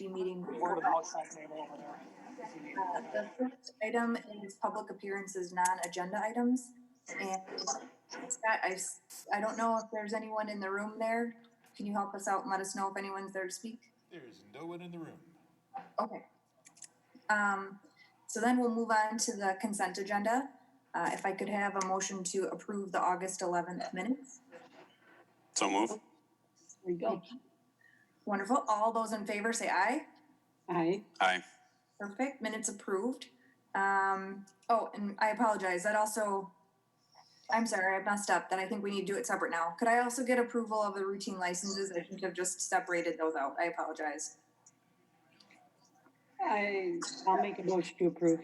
safety meeting. Or the outside table over there. The first item is public appearances, non-agenda items. And Scott, I don't know if there's anyone in the room there. Can you help us out and let us know if anyone's there to speak? There's no one in the room. Okay. So then we'll move on to the consent agenda. If I could have a motion to approve the August 11th minutes. So move. There you go. Wonderful. All those in favor say aye. Aye. Aye. Perfect. Minutes approved. Oh, and I apologize. I'm sorry, I messed up. Then I think we need to do it separate now. Could I also get approval of the routine licenses? I should have just separated those out. I apologize. I'll make a motion to approve.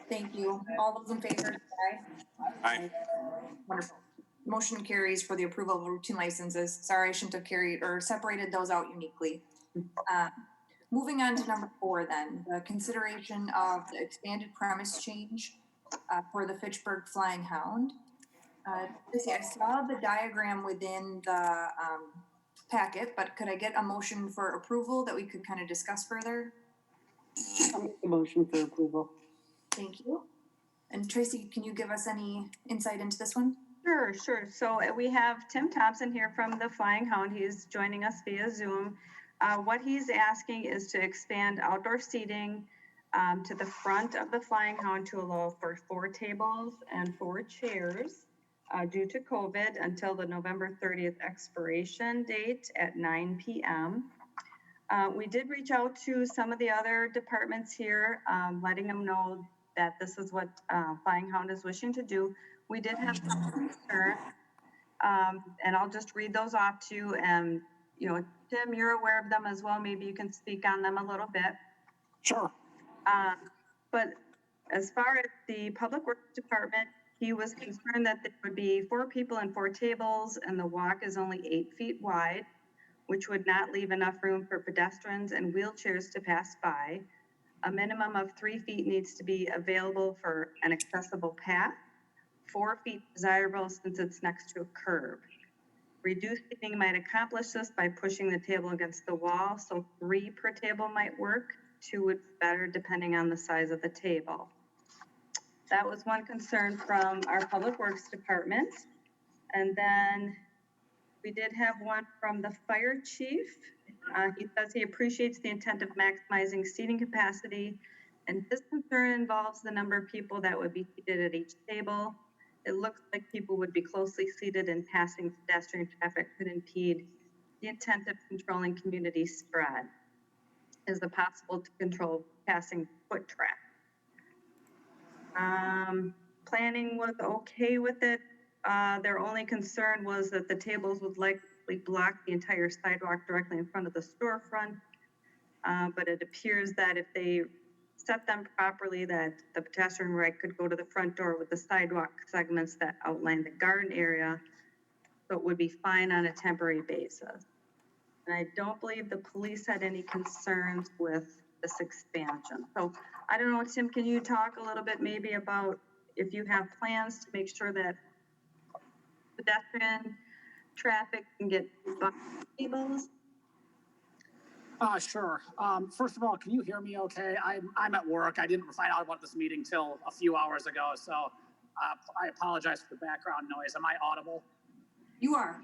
Thank you. All those in favor say aye. Aye. Wonderful. Motion carries for the approval of routine licenses. Sorry, I shouldn't have carried or separated those out uniquely. Moving on to number 4 then, the consideration of the expanded premise change for the Fitchburg Flying Hound. Tracy, I saw the diagram within the packet, but could I get a motion for approval that we could kind of discuss further? I'll make a motion for approval. Thank you. And Tracy, can you give us any insight into this one? Sure. So we have Tim Thompson here from the Flying Hound. He's joining us via Zoom. What he's asking is to expand outdoor seating to the front of the Flying Hound to allow for 4 tables and 4 chairs due to COVID until the November 30th expiration date at 9 p.m. We did reach out to some of the other departments here, letting them know that this is what Flying Hound is wishing to do. We did have some concern, and I'll just read those off to you. And, Tim, you're aware of them as well. Maybe you can speak on them a little bit. Sure. But as far as the Public Works Department, he was concerned that there would be 4 people and 4 tables, and the walk is only 8 feet wide, which would not leave enough room for pedestrians and wheelchairs to pass by. A minimum of 3 feet needs to be available for an accessible path. 4 feet desirable since it's next to a curb. Reduced seating might accomplish this by pushing the table against the wall, so 3 per table might work. 2 would be better depending on the size of the table. That was one concern from our Public Works Department. And then we did have one from the Fire Chief. He says he appreciates the intent of maximizing seating capacity, and his concern involves the number of people that would be seated at each table. It looks like people would be closely seated, and passing pedestrian traffic could impede the intent of controlling community spread. Is it possible to control passing foot traffic? Planning was okay with it. Their only concern was that the tables would likely block the entire sidewalk directly in front of the storefront. But it appears that if they set them properly, that the pedestrian right could go to the front door with the sidewalk segments that outline the garden area, so it would be fine on a temporary basis. And I don't believe the police had any concerns with this expansion. So I don't know, Tim, can you talk a little bit maybe about if you have plans to make sure that pedestrian traffic can get by tables? Sure. First of all, can you hear me okay? I'm at work. I didn't find out about this meeting till a few hours ago, so I apologize for the background noise. Am I audible? You are.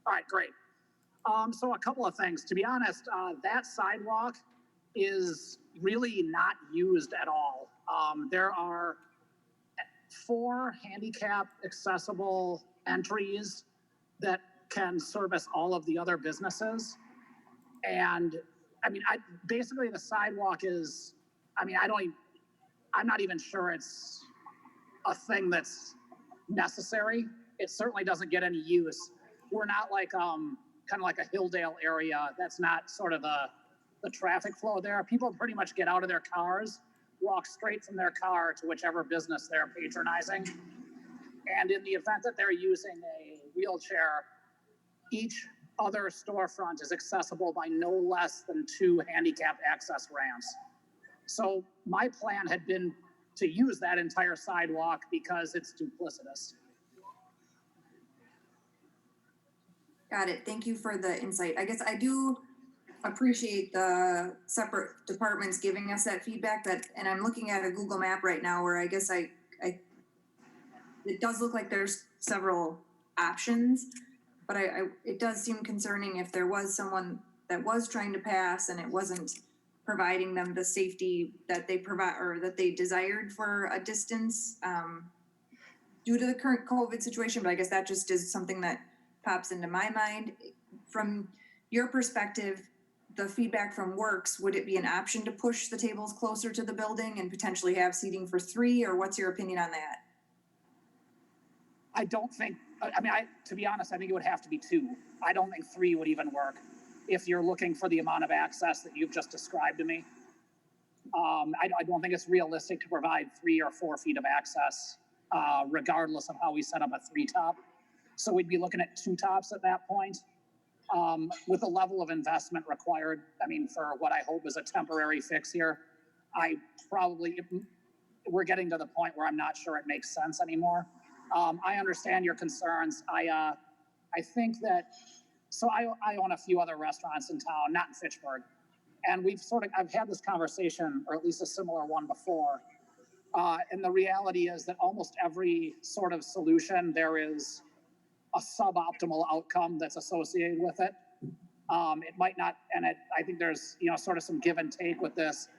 All right, great. So a couple of things. To be honest, that sidewalk is really not used at all. There are 4 handicap accessible entries that can service all of the other businesses. And I mean, basically the sidewalk is, I'm not even sure it's a thing that's necessary. It certainly doesn't get any use. We're not like, kind of like a Hilldale area. That's not sort of the traffic flow there. People pretty much get out of their cars, walk straight from their car to whichever business they're patronizing. And in the event that they're using a wheelchair, each other storefront is accessible by no less than 2 handicap access ramps. So my plan had been to use that entire sidewalk because it's duplicitous. Got it. Thank you for the insight. I guess I do appreciate the separate departments giving us that feedback and I'm looking at a Google map right now where I guess it does look like there's several options, but it does seem concerning if there was someone that was trying to pass and it wasn't providing them the safety that they provide or that they desired for a distance, due to the current COVID situation. But I guess that just is something that pops into my mind. From your perspective, the feedback from Works, would it be an option to push the tables closer to the building and potentially have seating for 3, or what's your opinion on that? I don't think, to be honest, I think it would have to be 2. I don't think 3 would even work if you're looking for the amount of access that you've just described to me. I don't think it's realistic to provide 3 or 4 feet of access, regardless of how we set up a 3 top. So we'd be looking at 2 tops at that point. With the level of investment required, for what I hope is a temporary fix here, we're getting to the point where I'm not sure it makes sense anymore. I understand your concerns. I think that, so I own a few other restaurants in town, not in Fitchburg. And I've had this conversation, or at least a similar one before. And the reality is that almost every sort of solution, there is a suboptimal outcome that's associated with it. It might not, I think there's, sort of some give and take with this.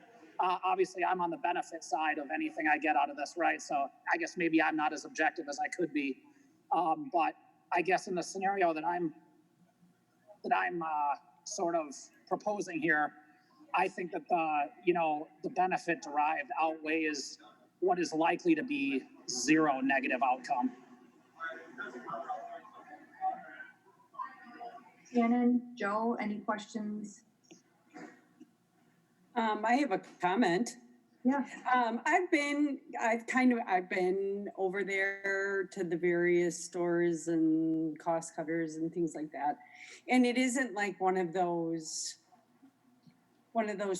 Obviously, I'm on the benefit side of anything I get out of this, right? So I guess maybe I'm not as objective as I could be. But I guess in the scenario that I'm sort of proposing here, I think that the benefit derived outweighs what is likely to be 0 negative outcome. Shannon, Joe, any questions? I have a comment. Yeah. I've been over there to the various stores and cost cutters and things like that. And it isn't like one of those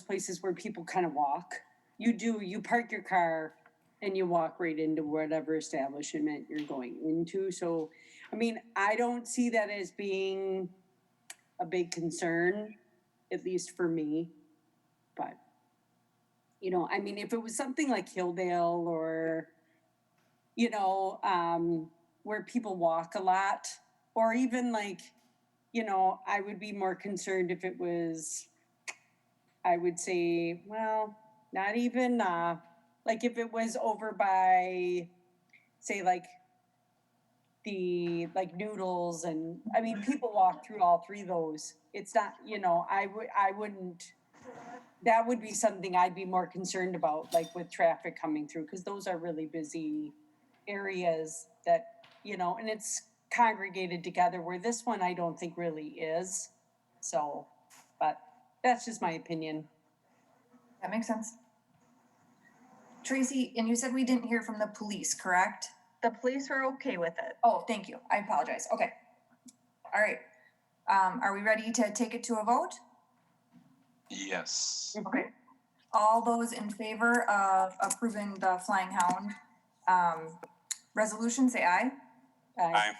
places where people kind of walk. You park your car and you walk right into whatever establishment you're going into. So, I don't see that as being a big concern, at least for me. But, if it was something like Hilldale or, where people walk a lot, or even like, I would be more concerned if it was, I would say, well, not even, like if it was over by, say, like the, noodles and, people walk through all 3 of those. It's not, I wouldn't, that would be something I'd be more concerned about, like with traffic coming through, because those are really busy areas that, and it's congregated together, where this one I don't think really is. So, but that's just my opinion. That makes sense. Tracy, and you said we didn't hear from the police, correct? The police were okay with it. Oh, thank you. I apologize. Okay. All right. Are we ready to take it to a vote? Yes. Okay. All those in favor of approving the Flying Hound resolution, say aye. Aye.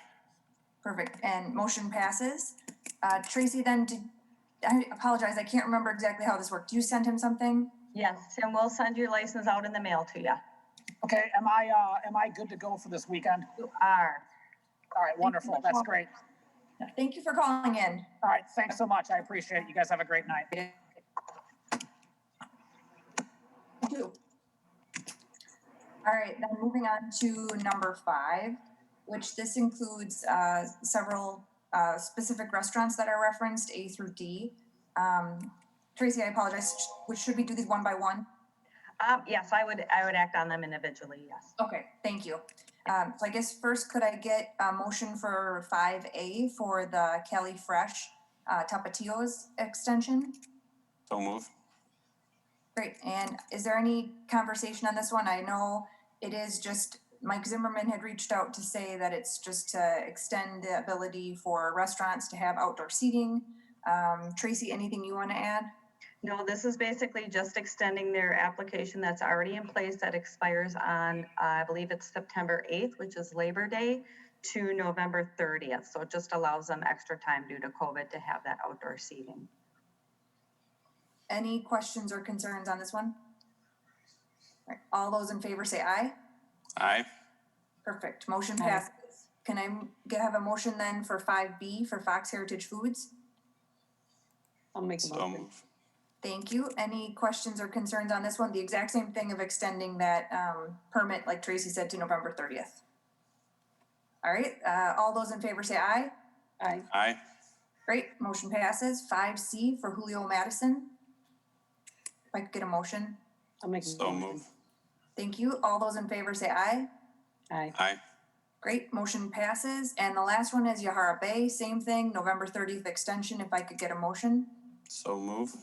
Perfect. And motion passes. Tracy, then I apologize. I can't remember exactly how this worked. You sent him something? Yes, and we'll send your license out in the mail to you. Okay, am I good to go for this weekend? You are. All right, wonderful. That's great. Thank you for calling in. All right, thanks so much. I appreciate it. You guys have a great night. You too. All right, then moving on to number 5, which this includes several specific restaurants that are referenced, A through D. Tracy, I apologize. Should we do these one by one? Yes, I would act on them individually, yes. Okay, thank you. So I guess first, could I get a motion for 5A for the Cali Fresh Tapatio's extension? So move. Great. And is there any conversation on this one? I know it is just, Mike Zimmerman had reached out to say that it's just to extend the ability for restaurants to have outdoor seating. Tracy, anything you want to add? No, this is basically just extending their application that's already in place that expires on, I believe it's September 8th, which is Labor Day, to November 30th. So it just allows them extra time due to COVID to have that outdoor seating. Any questions or concerns on this one? All right, all those in favor say aye. Aye. Perfect, motion Aye. passes. Can I have a motion then for 5B for Fox Heritage Foods? I'll make a So motion. move. Thank you. Any questions or concerns on this one? The exact same thing of extending that permit, like Tracy said, to November 30th. All right, all those in favor say aye. Aye. Aye. Great, motion passes. 5C for Julio Madison. If I could get a motion. I'll make a So motion. move. Thank you. All those in favor say aye. Aye. Aye. Great, motion passes. And the last one is Yahara Bay, same thing, November 30th extension. If I could get a motion. So move.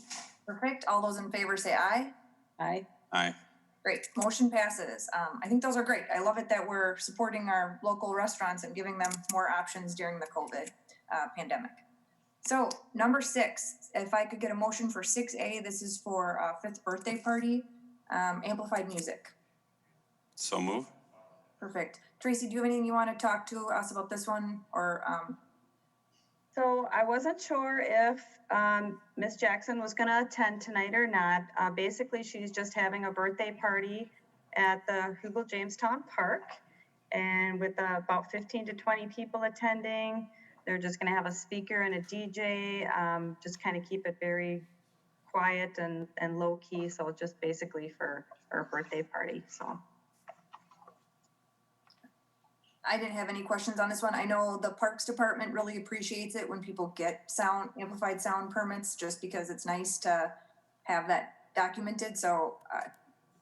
Perfect. All those in favor say aye. Aye. Aye. Great, motion passes. I think those are great. I love it that we're supporting our local restaurants and giving them more options during the COVID pandemic. So number 6, if I could get a motion for 6A, this is for 5th birthday party, amplified music. So move. Perfect. Tracy, do you have anything you want to talk to us about this one or? So I wasn't sure if Miss Jackson was going to attend tonight or not. Basically, she's just having a birthday party at the Hugo Jamestown Park, and with about 15 to 20 people attending. They're just going to have a speaker and a DJ, just kind of keep it very quiet and low key. So just basically for her birthday party. So. I didn't have any questions on this one. I know the Parks Department really appreciates it when people get amplified sound permits, just because it's nice to have that documented. So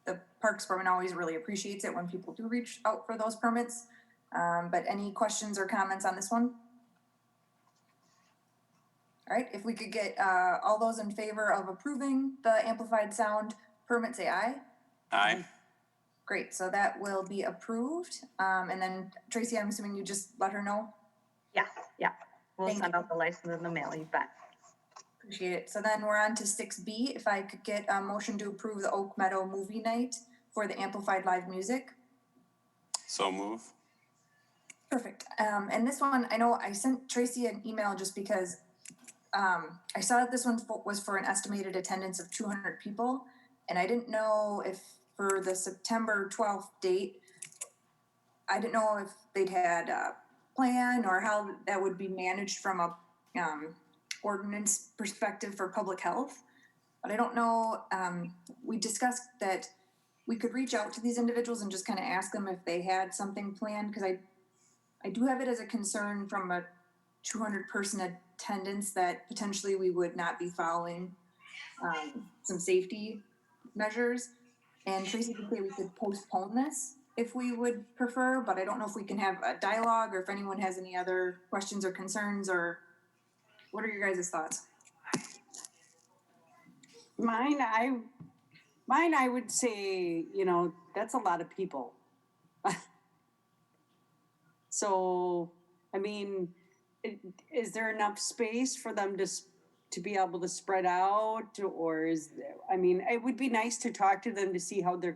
the Parks Department always really appreciates it when people do reach out for those permits. But any questions or comments on this one? All right, if we could get all those in favor of approving the amplified sound permit, say aye. Aye. Great, so that will be approved. And then Tracy, I'm assuming you just let her know? Yeah. We'll Thank send you. out the license in the mail, you bet. Appreciate it. So then we're on to 6B. If I could get a motion to approve the Oak Meadow movie night for the amplified live music. So move. Perfect. And this one, I know I sent Tracy an email just because I saw that this one was for an estimated attendance of 200 people. And I didn't know if for the September 12th date, I didn't know if they'd had a plan or how that would be managed from a ordinance perspective for public health. But I don't know, we discussed that we could reach out to these individuals and just kind of ask them if they had something planned, because I do have it as a concern from a 200 person attendance that potentially we would not be following some safety measures. And Tracy did say we could postpone this if we would prefer, but I don't know if we can have a dialogue or if anyone has any other questions or concerns, or what are your guys' thoughts? Mine, I would say, that's a lot of people. So, I mean, is there enough space for them to be able to spread out, or it would be nice to talk to them to see how they're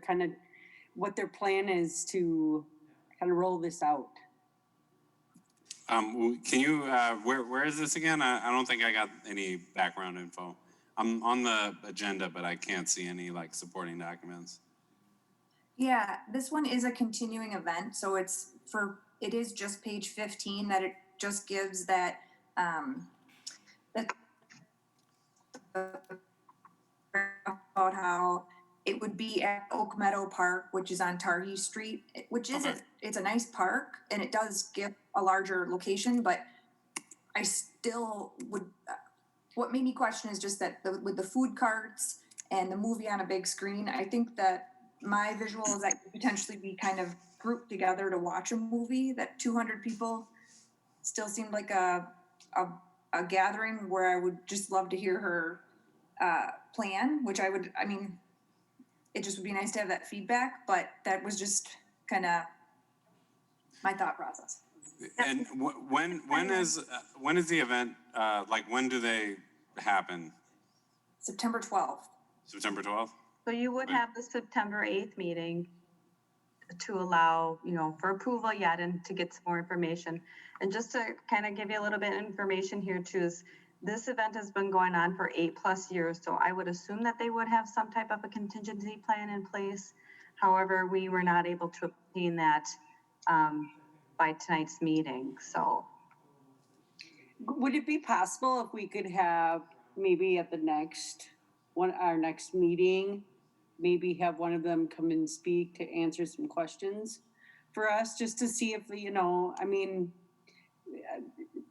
what their plan is to kind of roll this out. Can you, where is this again? I don't think I got any background info. I'm on the agenda, but I can't see any supporting documents. Yeah, this one is a continuing event, so it is just page 15 that it just gives that about how it would be at Oak Meadow Park, which is on Targhee Street, which is Okay. It's a nice park and it does give a larger location, but I still would, what made me question is just that with the food carts and the movie on a big screen, I think that my visual is that could potentially be kind of grouped together to watch a movie, that 200 people still seemed like a gathering where I would just love to hear her plan, which it just would be nice to have that feedback, but that was just kind of my thought process. And when is the event? When do they happen? September 12th. September 12th? So you would Right. have the September 8th meeting to allow, for approval yet and to get some more information. And just to kind of give you a little bit of information here too is This event has been going on for 8+ years, so I would assume that they would have some type of a contingency plan in place. However, we were not able to obtain that by tonight's meeting, so. Would it be possible if we could have maybe at the our next meeting, maybe have one of them come and speak to answer some questions for us, just to see if, I mean,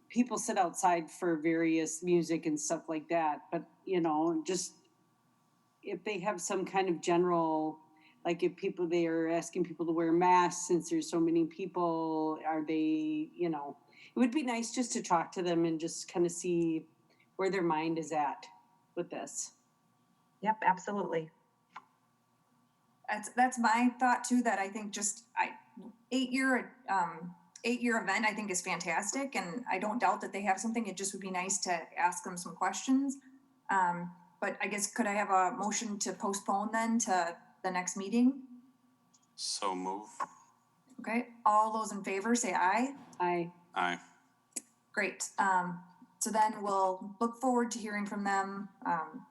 people sit outside for various music and stuff like that, but, just if they have some kind of general, like if they are asking people to wear masks since there's so many people, are they, it would be nice just to talk to them and just kind of see where their mind is at with this. Yep, absolutely. That's my thought too, that I think just 8-year event I think is fantastic, and I don't doubt that they have something. It just would be nice to ask them some questions. But I guess could I have a motion to postpone then to the next meeting? So move. Okay, all those in favor say aye. Aye. Aye. Great. So then we'll look forward to hearing from them.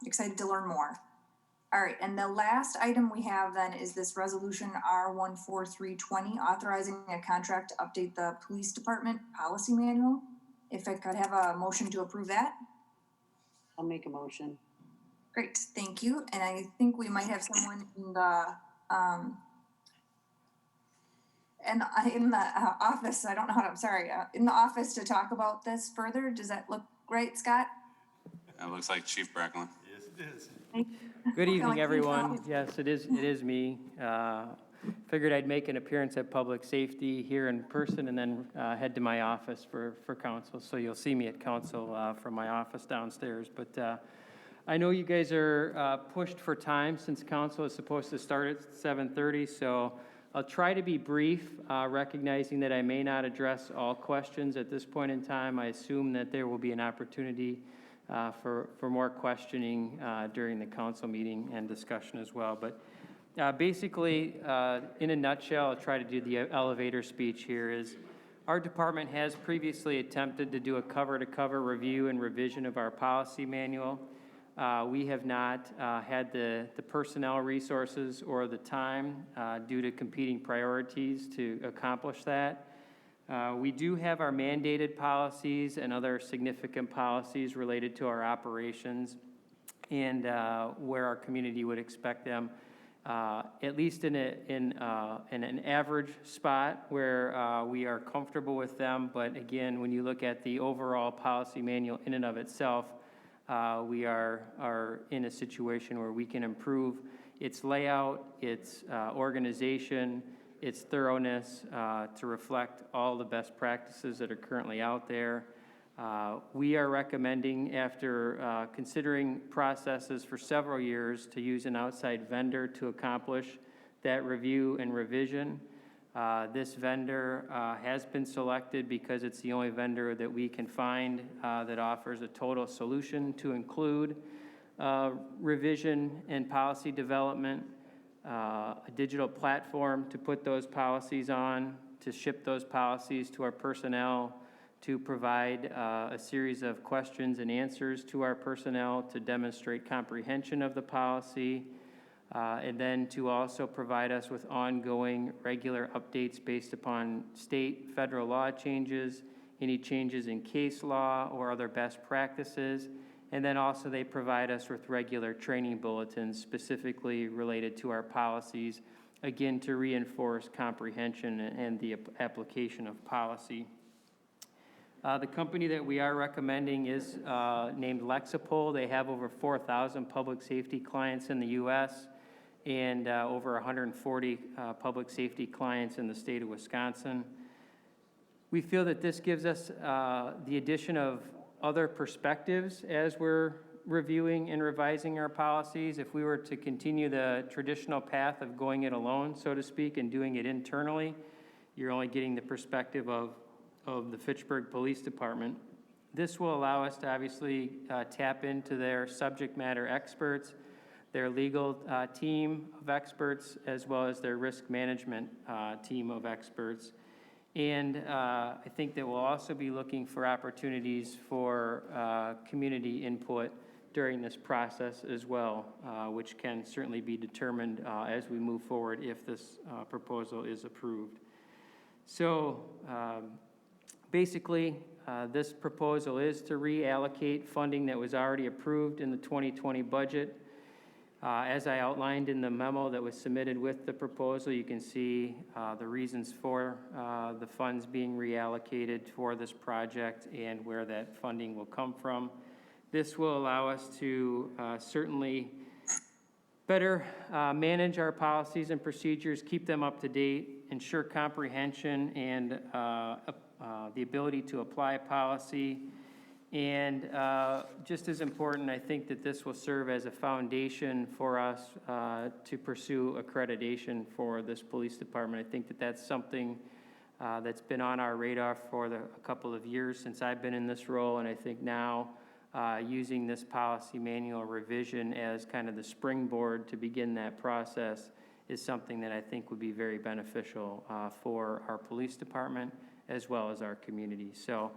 Excited to learn more. All right, and the last item we have then is this resolution R14320, authorizing a contract to update the police department policy manual. If I could have a motion to approve that. I'll make a motion. Great, thank you. And I think we might have someone in the office. I don't know how to. I'm sorry. In the office to talk about this further. Does that look right, Scott? It looks like Chief Bracklin. Yes, it is. Good evening, like everyone. Yes, it is me. Figured I'd make an appearance at Public Safety here in person and then head to my office for council. So you'll see me at council from my office downstairs. But I know you guys are pushed for time since council is supposed to start at 7:30. So I'll try to be brief, recognizing that I may not address all questions at this point in time. I assume that there will be an opportunity for more questioning during the council meeting and discussion as well. But basically, in a nutshell, I'll try to do the elevator speech here is our department has previously attempted to do a cover-to-cover review and revision of our policy manual. We have not had the personnel resources or the time due to competing priorities to accomplish that. We do have our mandated policies and other significant policies related to our operations and where our community would expect them, at least in an average spot where we are comfortable with them. But again, when you look at the overall policy manual in and of itself, we are in a situation where we can improve its layout, its organization, its thoroughness to reflect all the best practices that are currently out there. We are recommending, after considering processes for several years, to use an outside vendor to accomplish that review and revision. This vendor has been selected because it's the only vendor that we can find that offers a total solution to include revision and policy development, a digital platform to put those policies on, to ship those policies to our personnel, to provide a series of questions and answers to our personnel to demonstrate comprehension of the policy, and then to also provide us with ongoing regular updates based upon state, federal law changes, any changes in case law or other best practices. And then also they provide us with regular training bulletins specifically related to our policies, again, to reinforce comprehension and the application of policy. The company that we are recommending is named Lexipol. They have over 4,000 public safety clients in the U.S. and over 140 public safety clients in the state of Wisconsin. We feel that this gives us the addition of other perspectives as we're reviewing and revising our policies. If we were to continue the traditional path of going it alone, so to speak, and doing it internally, you're only getting the perspective of the Fitchburg Police Department. This will allow us to obviously tap into their subject matter experts, their legal team of experts, as well as their risk management team of experts. And I think that we'll also be looking for opportunities for community input during this process as well, which can certainly be determined as we move forward if this proposal is approved. So basically, this proposal is to reallocate funding that was already approved in the 2020 budget. As I outlined in the memo that was submitted with the proposal, you can see the reasons for the funds being reallocated for this project and where that funding will come from. This will allow us to certainly better manage our policies and procedures, keep them up to date, ensure comprehension and the ability to apply policy. And just as important, I think that this will serve as a foundation for us to pursue accreditation for this police department. I think that that's something that's been on our radar for a couple of years since I've been in this role, and I think now using this policy manual revision as kind of the springboard to begin that process is something that I think would be very beneficial for our police department as well as our community. So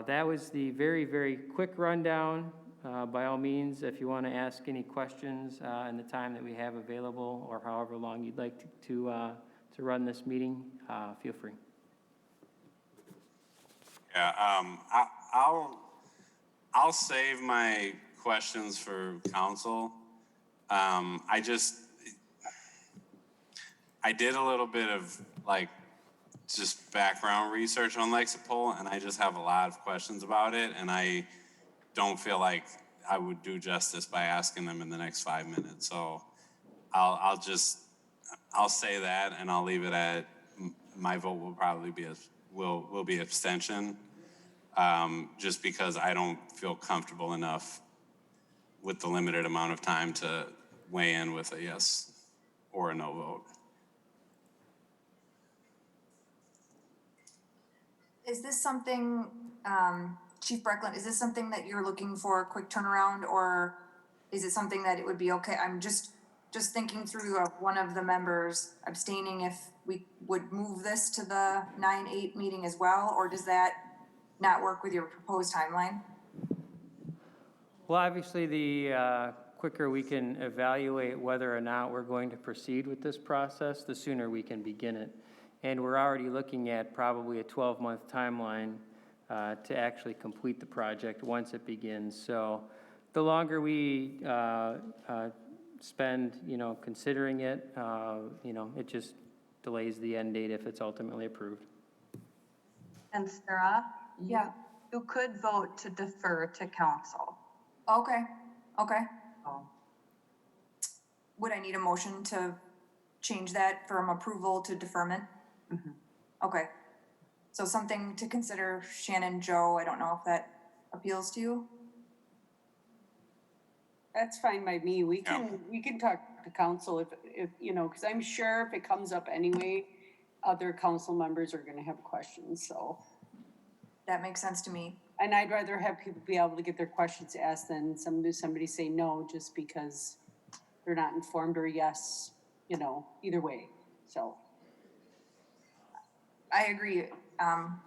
that was the very, very quick rundown. By all means, if you want to ask any questions in the time that we have available or however long you'd like to run this meeting, feel free. Yeah, I'll save my questions for council. I did a little bit of just background research on Lexipol, and I just have a lot of questions about it, and I don't feel like I would do justice by asking them in the next 5 minutes. So I'll say that, and I'll leave it at my vote will probably be will be abstention, just because I don't feel comfortable enough with the limited amount of time to weigh in with a yes or a no vote. Is this something, Chief Breckland, is this something that you're looking for a quick turnaround, or is it something that it would be okay? I'm just thinking through one of the members abstaining if we would move this to the 9/8 meeting as well, or does that not work with your proposed timeline? Well, obviously, the quicker we can evaluate whether or not we're going to proceed with this process, the sooner we can begin it. And we're already looking at probably a 12-month timeline to actually complete the project once it begins. So the longer we spend, considering it, it just delays the end date if it's ultimately approved. And Sarah, Yeah. you could vote to defer to council. Okay. Oh. Would I need a motion to change that from approval to deferment? Mhm. Okay. So something to consider, Shannon, Joe, I don't know if that appeals to you? That's fine by me. We can talk to council if because I'm sure if it comes up anyway, other council members are gonna have questions, so. That makes sense to me. And I'd rather have people be able to get their questions asked than somebody say no just because they're not informed or yes, either way, so. I agree.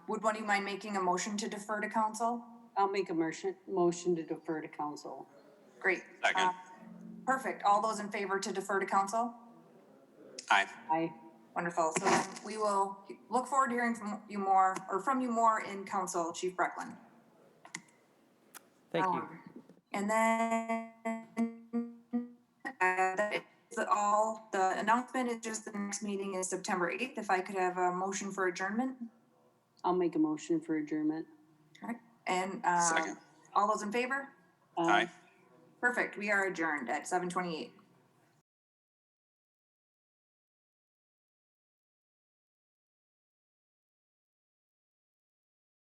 Would one of you mind making a motion to defer to council? I'll make a motion to defer to council. Great. Second. Perfect. All those in favor to defer to council? Aye. Aye. Wonderful. So then we will look forward to hearing from you more in council, Chief Breckland. Thank you. And then that is all. The announcement is just the next meeting is September 8th. If I could have a motion for adjournment. I'll make a motion for adjournment. All right. And Second. all those in favor? Aye. Perfect. We are adjourned at 7:28.